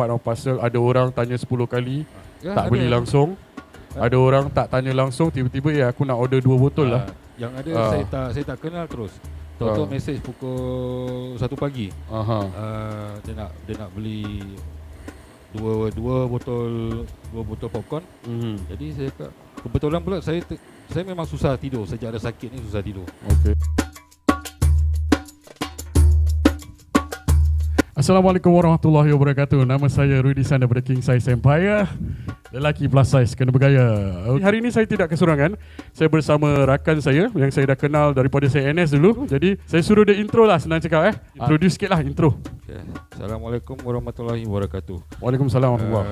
dapat parcel, ada orang tanya 10 kali, tak ada. beli langsung. Ada orang tak tanya langsung, tiba-tiba aku nak order 2 botol lah. Yang ada saya tak kenal terus. Tahu mesej pukul 1 pagi. Dia nak beli dua botol popcorn. Jadi saya cakap, kebetulan pula saya memang susah tidur sejak ada sakit ni, susah tidur. Okey. Assalamualaikum warahmatullahi wabarakatuh. Nama saya Rudy San daripada King Size Empire. Lelaki plus size kena bergaya. Hari ini saya tidak keseorangan. Saya bersama rakan saya yang saya dah kenal daripada saya NS dulu. Jadi saya suruh dia intro lah, senang cakap Introduce sikit lah, intro. Okay. Assalamualaikum warahmatullahi wabarakatuh. Waalaikumsalam warahmatullahi.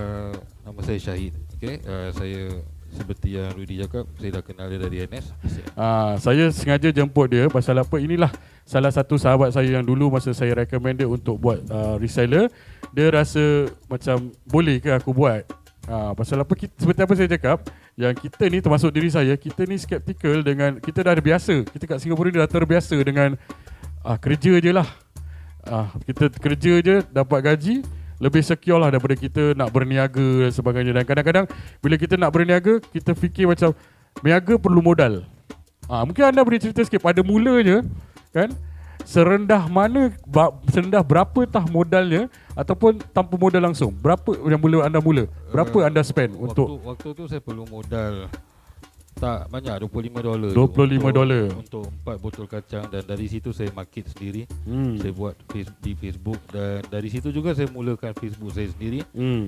Nama saya Syahid. Okay. Saya seperti yang Rudy cakap, saya dah kenal dia dari NS. Saya sengaja jemput dia pasal apa? Inilah salah satu sahabat saya yang dulu masa saya recommend dia untuk buat reseller. Dia rasa macam boleh ke aku buat? Pasal apa, seperti apa saya cakap, yang kita ni termasuk diri saya, kita ni skeptical dengan, kita dah biasa, kita kat Singapura ni dah terbiasa dengan kerja je lah. Kita kerja je dapat gaji, lebih secure lah daripada kita nak berniaga dan sebagainya. Dan kadang-kadang bila kita nak berniaga, kita fikir macam niaga perlu modal. Mungkin anda boleh cerita sikit pada mulanya kan, serendah berapa tah modalnya, ataupun tanpa modal langsung, berapa yang anda mula, berapa anda spend untuk waktu tu saya perlu modal tak banyak, $25 untuk 4 botol kacang, dan dari situ saya market sendiri. Saya buat di Facebook, dan dari situ juga saya mulakan Facebook saya sendiri,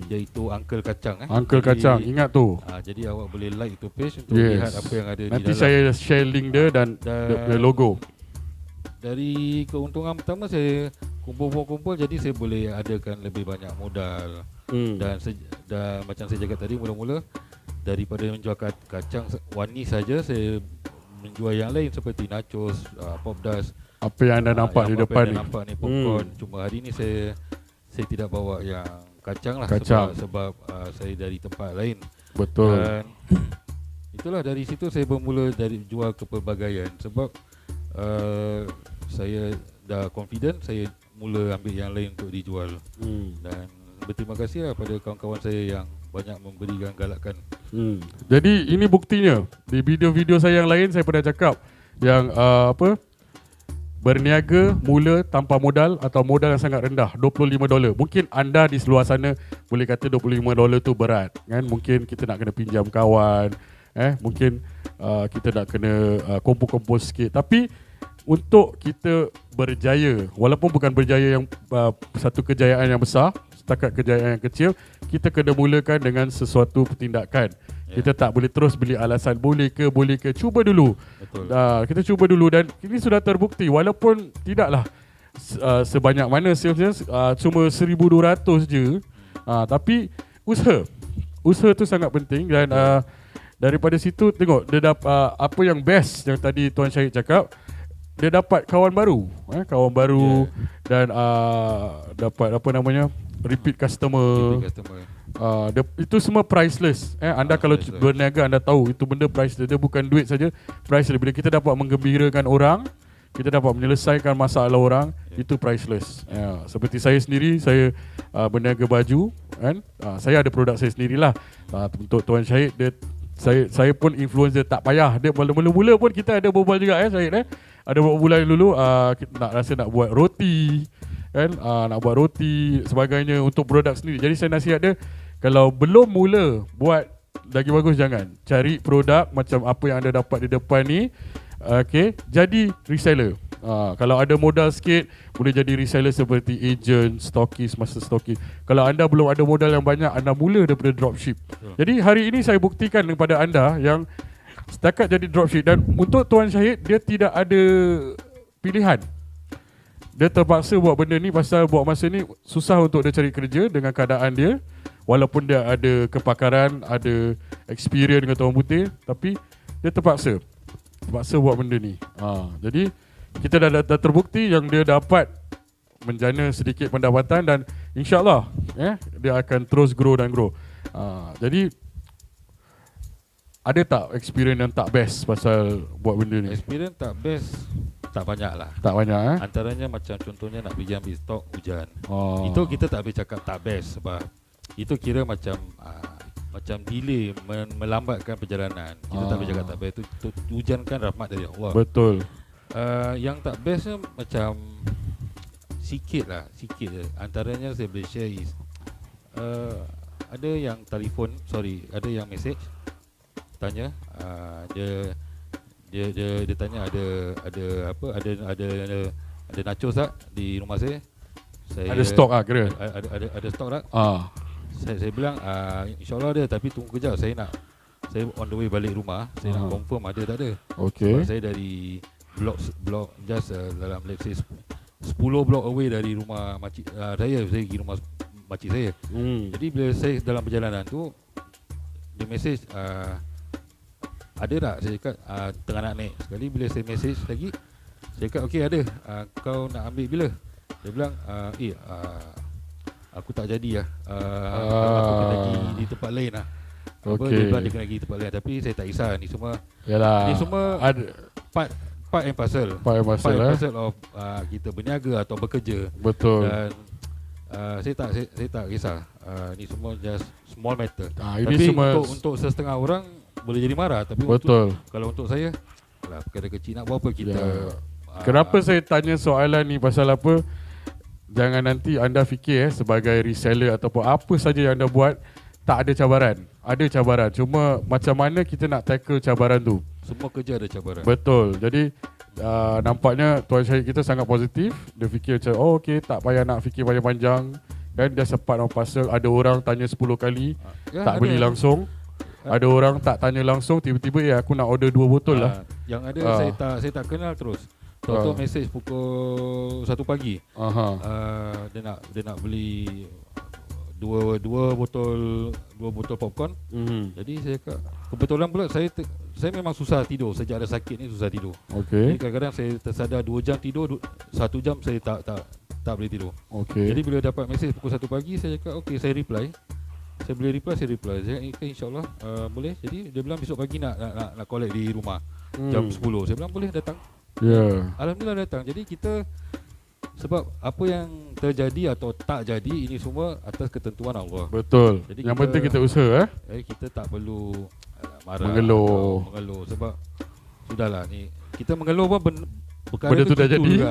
iaitu Uncle Kacang. Uncle Kacang, ingat tu. Jadi awak boleh like tu page untuk lihat apa yang ada. Nanti di dalam. Saya share link dia dan logo. Dari keuntungan pertama saya kumpul, jadi saya boleh adakan lebih banyak modal. Dan macam saya cakap tadi, mula-mula daripada menjual kacang wani saja, saya menjual yang lain seperti nachos, pop dust. Apa yang anda nampak di depan ni. Nampak ni popcorn. Cuma hari ni saya tidak bawa yang kacang lah, sebab saya dari tempat lain. Betul. Dan itulah, dari situ saya bermula dari jual kepelbagaian, sebab saya dah confident, saya mula ambil yang lain untuk dijual. Dan berterima kasih lah pada kawan-kawan saya yang banyak memberikan galakan. Jadi ini buktinya. Di video-video saya yang lain, saya pernah cakap yang berniaga mula tanpa modal atau modal yang sangat rendah, $25. Mungkin anda di luar sana boleh kata $25 tu berat kan? Mungkin kita nak kena pinjam kawan, mungkin kita nak kena kumpul-kumpul sikit. Tapi untuk kita berjaya, walaupun bukan berjaya yang satu kejayaan yang besar, setakat kejayaan yang kecil, kita kena mulakan dengan sesuatu pertindakan. Kita tak boleh terus beli alasan boleh ke, cuba dulu. Kita cuba dulu, dan ini sudah terbukti, walaupun tidaklah sebanyak mana salesnya, cuma 1,200 je, tapi usaha tu sangat penting. Dan daripada situ tengok dia dapat apa yang best yang tadi Tuan Syahid cakap, dia dapat kawan baru, dan dapat repeat customer. Itu semua priceless. Anda kalau berniaga, anda tahu itu benda priceless. Dia bukan duit saja, priceless. Bila kita dapat menggembirakan orang, kita dapat menyelesaikan masalah orang, itu priceless. Seperti saya sendiri, saya berniaga baju kan. Saya ada produk saya sendirilah. Untuk Tuan Syahid, saya pun influencer, tak payah. Dia mula-mula pun kita ada berbual juga Syahid. Ada beberapa bulan dulu kita nak buat roti kan, nak buat roti sebagainya untuk produk sendiri. Jadi saya nasihat dia, kalau belum mula buat, lagi bagus jangan. Cari produk macam apa yang anda dapat di depan ni, jadi reseller. Kalau ada modal sikit, boleh jadi reseller seperti agent, stockist, master stockist. Kalau anda belum ada modal yang banyak, anda mula daripada dropship. Jadi hari ini saya buktikan kepada anda yang setakat jadi dropship. Dan untuk Tuan Syahid, dia tidak ada pilihan. Dia terpaksa buat benda ni pasal buat masa ni susah untuk dia cari kerja dengan keadaan dia. Walaupun dia ada kepakaran, ada experience dengan orang putih, tapi dia terpaksa buat benda ni. Jadi kita dah terbukti yang dia dapat menjana sedikit pendapatan, dan insyaAllah dia akan terus grow. Jadi ada tak experience yang tak best pasal buat benda ni? Experience tak best Tak banyak lah. Tak banyak Antaranya macam contohnya nak pergi ambil stok hujan. Itu kita tak boleh cakap tak best sebab itu kira macam delay, melambatkan perjalanan. Kita tak boleh cakap tak best. Itu hujan kan rahmat dari Allah. Betul. Yang tak bestnya macam sikit je. Antaranya saya boleh share is ada yang telefon, ada yang message tanya, dia tanya ada nachos tak di rumah saya. Ada stok kira. Ada stok tak? Saya bilang insyaAllah ada, tapi tunggu kejap, saya on the way balik rumah, saya nak confirm ada tak ada. Okay. Sebab saya dari blok just dalam let's say 10 blok away dari rumah makcik saya pergi rumah makcik saya. Jadi bila saya dalam perjalanan tu, dia message ada tak? Saya cakap tengah nak naik. Sekali bila saya message lagi, saya cakap okey ada, kau nak ambil bila? Dia bilang aku tak jadi lah, aku kena pergi di tempat lain lah. Dia bilang dia kena pergi tempat lain, tapi saya tak kisah. Ni semua Yalah, ni semua part and parcel of kita berniaga atau bekerja. Betul. Dan saya tak kisah. Ni semua just small matter. Ini tapi semua untuk setengah orang boleh jadi marah, tapi betul. Kalau untuk saya, perkara kecil, nak buat apa kita. Kenapa saya tanya soalan ni pasal apa? Jangan nanti anda fikir sebagai reseller ataupun apa saja yang anda buat tak ada cabaran. Ada cabaran. Cuma macam mana kita nak tackle cabaran tu. Semua kerja ada cabaran. Betul. Jadi nampaknya Tuan Syahid kita sangat positif. Dia fikir macam okey, tak payah nak fikir panjang-panjang. Kan dah sempat on parcel. Ada orang tanya 10 kali tak beli langsung. Ada orang tak tanya langsung, tiba-tiba aku nak order 2 botol lah. Yang ada saya tak kenal terus. Tok message pukul 1 pagi. Dia nak beli dua botol popcorn. Jadi saya cakap, kebetulan pula saya memang susah tidur. Sejak ada sakit ni susah tidur. Jadi kadang-kadang saya tersadar 2 jam tidur, 1 jam saya tak boleh tidur. Jadi bila dapat message pukul 1 pagi, saya cakap okey, saya reply. Saya boleh reply. Saya cakap insyaAllah boleh. Jadi dia bilang besok pagi nak collect di rumah jam 10. Saya bilang boleh, datang. Alhamdulillah datang. Jadi kita, sebab apa yang terjadi atau tak jadi, ini semua atas ketentuan Allah. Betul. Jadi yang penting kita usaha. Kita tak perlu marah, mengeluh. Sebab sudahlah ni, kita mengeluh pun benda tu dah jadi.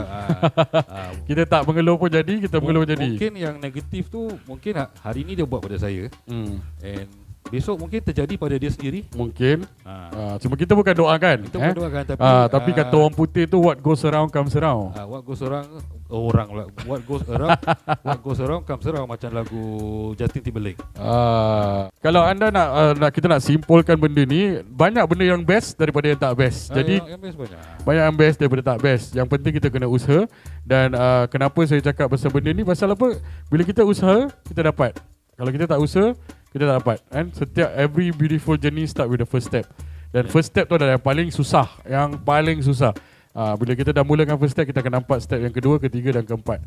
Kita tak mengeluh pun jadi, kita mengeluh jadi. Mungkin yang negatif tu mungkin hari ni dia buat pada saya, and besok mungkin terjadi pada dia sendiri. Mungkin. Cuma kita bukan doakan. Kita bukan doakan, tapi kata orang putih tu, what goes around comes around. What goes around comes around, macam lagu Justin Timberlake. Kalau anda nak kita nak simpulkan benda ni, banyak benda yang best daripada yang tak best. Jadi yang best banyak yang best daripada tak best. Yang penting kita kena usaha. Dan kenapa saya cakap pasal benda ni, pasal apa? Bila kita usaha, kita dapat. Kalau kita tak usaha, kita tak dapat. And every beautiful journey start with the first step. Dan first step tu adalah yang paling susah. Yang paling susah. Bila kita dah mulakan first step, kita akan nampak step yang kedua, ketiga dan keempat.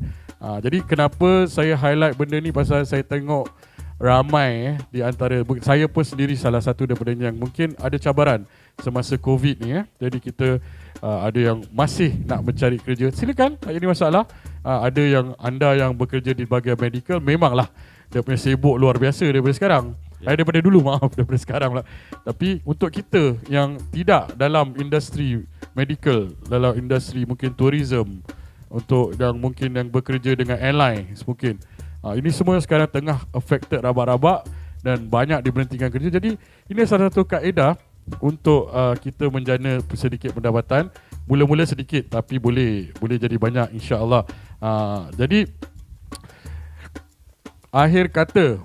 Jadi kenapa saya highlight benda ni, pasal saya tengok ramai di antara, saya pun sendiri salah satu daripada yang mungkin ada cabaran semasa COVID ni. Jadi kita ada yang masih nak mencari kerja, silakan, tak jadi masalah. Ada yang anda yang bekerja di bahagian medical, memanglah dia punya sibuk luar biasa daripada sekarang. Daripada dulu, daripada sekarang lah. Tapi untuk kita yang tidak dalam industri medical, dalam industri mungkin tourism, untuk yang mungkin yang bekerja dengan airline mungkin, ini semua sekarang tengah affected rabak-rabak dan banyak diberhentikan kerja. Jadi ini salah satu kaedah untuk kita menjana sedikit pendapatan. Mula-mula sedikit tapi boleh jadi banyak, insya-Allah. Jadi akhir kata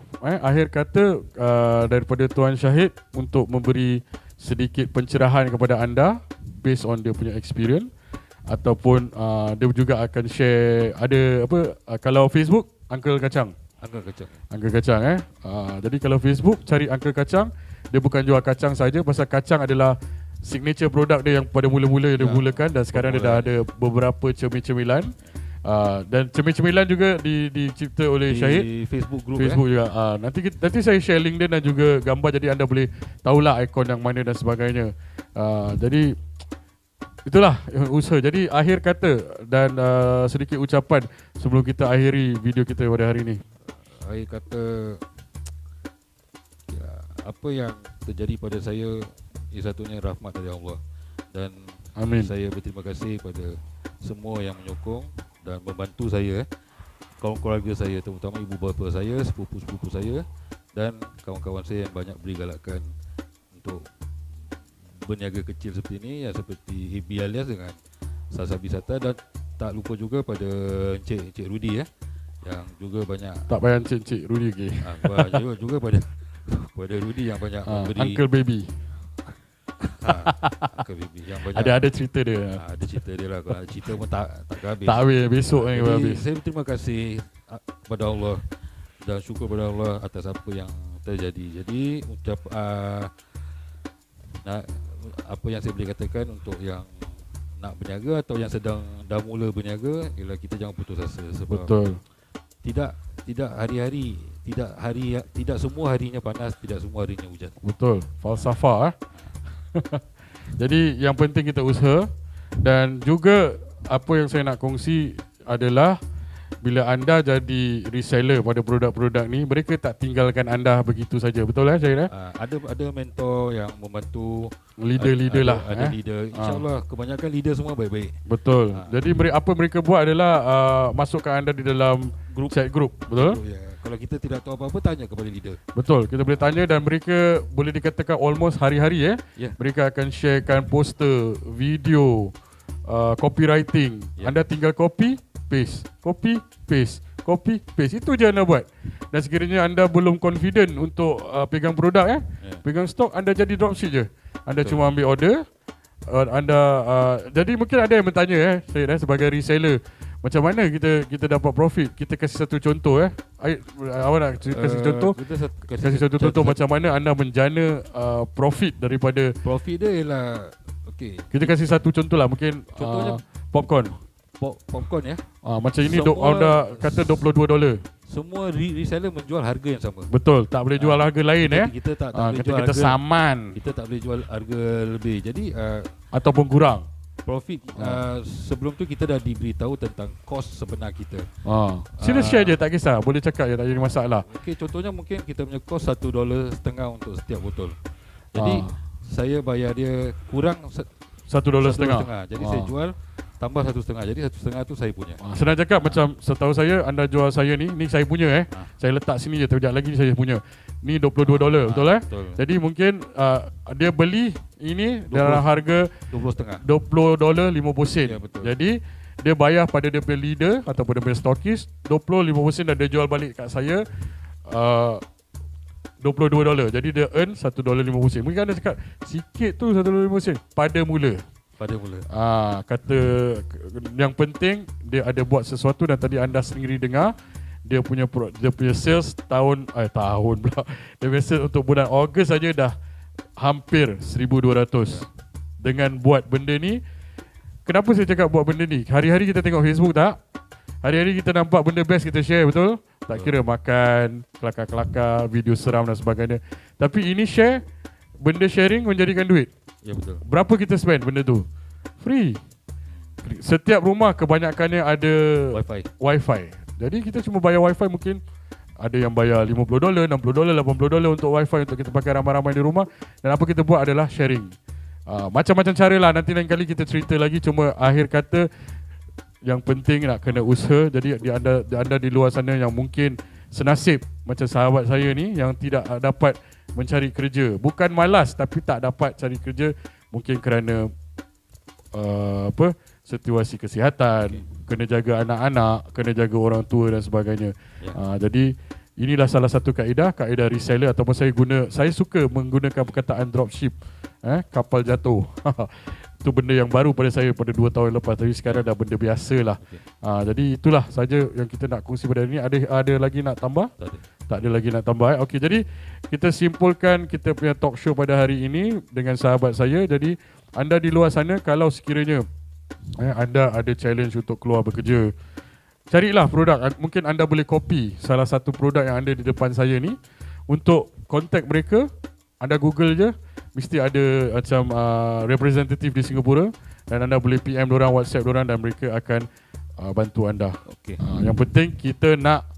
daripada Tuan Syahid untuk memberi sedikit pencerahan kepada anda based on dia punya experience, ataupun dia juga akan share ada apa, kalau Facebook Uncle Kacang. Jadi kalau Facebook cari Uncle Kacang, dia bukan jual kacang saja, pasal kacang adalah signature product dia yang pada mula-mula dia mulakan, dan sekarang dia dah ada beberapa cemilan. Dan cemilan juga dicipta oleh Syahid di Facebook group juga. Nanti saya share link dia dan juga gambar, jadi anda boleh tahulah ikon yang mana dan sebagainya. Jadi itulah usaha. Jadi akhir kata dan sedikit ucapan sebelum kita akhiri video kita pada hari ini. Akhir kata, ya, apa yang terjadi pada saya satunya rahmat dari Allah, dan Amin. saya berterima kasih pada semua yang menyokong dan membantu saya, kawan keluarga saya, terutama ibu bapa saya, sepupu-sepupu saya dan kawan-kawan saya yang banyak beri galakan untuk berniaga kecil seperti ini, ya, seperti AB Alias dengan Salsa Bisata, dan tak lupa juga pada Encik Rudy, ya, yang juga banyak, tak payah Encik Rudy lagi. juga pada Rudy yang banyak memberi, Uncle Baby. Uncle Baby yang banyak, Ada cerita dia. ada cerita dia lah. Kalau cerita pun tak habis. Tak habis, besok ni Jadi, habis. saya berterima kasih kepada Allah dan syukur kepada Allah atas apa yang terjadi. Jadi apa yang saya boleh katakan untuk yang nak berniaga atau yang sedang dah mula berniaga, ialah kita jangan putus asa, sebab Betul. tidak hari-hari, tidak semua harinya panas, tidak semua harinya hujan. Betul. Falsafah. Jadi yang penting kita usaha, dan juga apa yang saya nak kongsi adalah bila anda jadi reseller pada produk-produk ni, mereka tak tinggalkan anda begitu saja. Betul lah Syahir? Ada mentor yang membantu, Leader-leader lah. Ada leader. InsyaAllah kebanyakan leader semua baik-baik. Betul. Jadi apa mereka buat adalah masukkan anda di dalam chat group. Betul? Ya. Kalau kita tidak tahu apa-apa, tanya kepada leader. Betul, kita boleh tanya, dan mereka boleh dikatakan almost hari-hari Yeah. Mereka akan sharekan poster, video, copywriting. Anda tinggal copy, paste, copy, paste, copy, paste. Itu je anda buat. Dan sekiranya anda belum confident untuk pegang produk, pegang stok, anda jadi dropship je. Anda cuma ambil order, jadi mungkin ada yang bertanya saya sebagai reseller, macam mana kita dapat profit? Kita kasih satu contoh awak nak kasih contoh? Kasih satu contoh macam mana anda menjana profit daripada profit dia ialah, okey, kita kasih satu contoh lah, mungkin contohnya popcorn. Popcorn, ya. Macam ini anda kata $22. Semua reseller menjual harga yang sama. Betul, tak boleh jual harga lain Kita tak boleh jual kita harga saman. Kita tak boleh jual harga lebih. Jadi ataupun kurang. Profit sebelum tu kita dah diberitahu tentang kos sebenar kita. Sila share je, tak kisah, boleh cakap je, tak jadi masalah. Okey, contohnya mungkin kita punya kos $1.50 untuk setiap botol. Jadi saya bayar dia kurang $1.50. Jadi saya jual tambah $1.50. Jadi $1.50 tu saya punya. Senang cakap, macam setahu saya, anda jual saya ni saya punya saya letak sini je, sekejap lagi ni saya punya. Ni $22, betul Betul. Jadi mungkin dia beli ini dalam harga $20.50. Ya, betul. Jadi dia bayar pada dia punya leader ataupun dia punya stockist 20-50 sen, dan dia jual balik kat saya $22. Jadi dia earn $1.50. Mungkin anda cakap sikit tu $1.50 pada mula. Kata yang penting dia ada buat sesuatu, dan tadi anda sendiri dengar dia punya sales tahun pula. Dia punya sales untuk bulan Ogos saja dah hampir 1,200 dengan buat benda ni. Kenapa saya cakap buat benda ni? Hari-hari kita tengok Facebook tak? Hari-hari kita nampak benda best kita share, betul? Tak kira makan, kelakar-kelakar, video seram dan sebagainya. Tapi ini share, benda sharing menjadikan duit. Ya, betul. Berapa kita spend benda tu? Free. Setiap rumah kebanyakannya ada Wi-Fi. Jadi kita cuma bayar Wi-Fi, mungkin ada yang bayar $50, $60, $80 untuk Wi-Fi untuk kita pakai ramai-ramai di rumah. Dan apa kita buat adalah sharing. Macam-macam cara lah, nanti lain kali kita cerita lagi. Cuma akhir kata, yang penting nak kena usaha. Jadi anda di luar sana yang mungkin senasib macam sahabat saya ni yang tidak dapat mencari kerja, bukan malas tapi tak dapat cari kerja, mungkin kerana situasi kesihatan, kena jaga anak-anak, kena jaga orang tua dan sebagainya. Jadi inilah salah satu kaedah reseller, ataupun saya suka menggunakan perkataan dropship, kapal jatuh. Itu benda yang baru pada saya pada 2 tahun lepas, tapi sekarang dah benda biasa lah. Jadi itulah saja yang kita nak kongsi pada hari ini. Ada lagi nak tambah? Tak ada lagi nak tambah. Okey, jadi kita simpulkan kita punya talk show pada hari ini dengan sahabat saya. Jadi anda di luar sana, kalau sekiranya anda ada challenge untuk keluar bekerja, carilah produk. Mungkin anda boleh copy salah satu produk yang ada di depan saya ni. Untuk contact mereka, anda Google je, mesti ada macam representative di Singapura. dan anda boleh PM diorang, WhatsApp diorang dan mereka akan bantu anda. Okey. Yang penting kita nak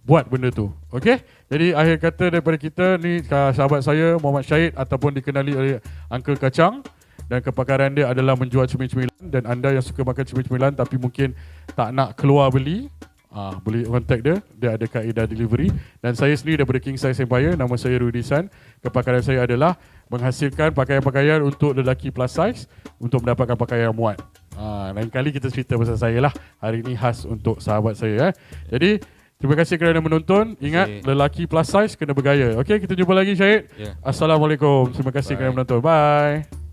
buat benda tu. Okey? Jadi akhir kata daripada kita ni, sahabat saya Muhammad Syahid ataupun dikenali oleh Uncle Kacang, dan kepakaran dia adalah menjual cemilan-cemilan. Dan anda yang suka makan cemilan-cemilan tapi mungkin tak nak keluar beli, boleh contact dia. Dia ada kaedah delivery. Dan saya sendiri daripada King Size Empire, nama saya Rudisan. Kepakaran saya adalah menghasilkan pakaian-pakaian untuk lelaki plus size untuk mendapatkan pakaian yang muat. Lain kali kita cerita pasal saya lah. Hari ini khas untuk sahabat saya. Jadi terima kasih kerana menonton. Ingat, lelaki plus size kena bergaya. Okey, kita jumpa lagi Syahid. Assalamualaikum. Terima kasih kerana menonton. Bye.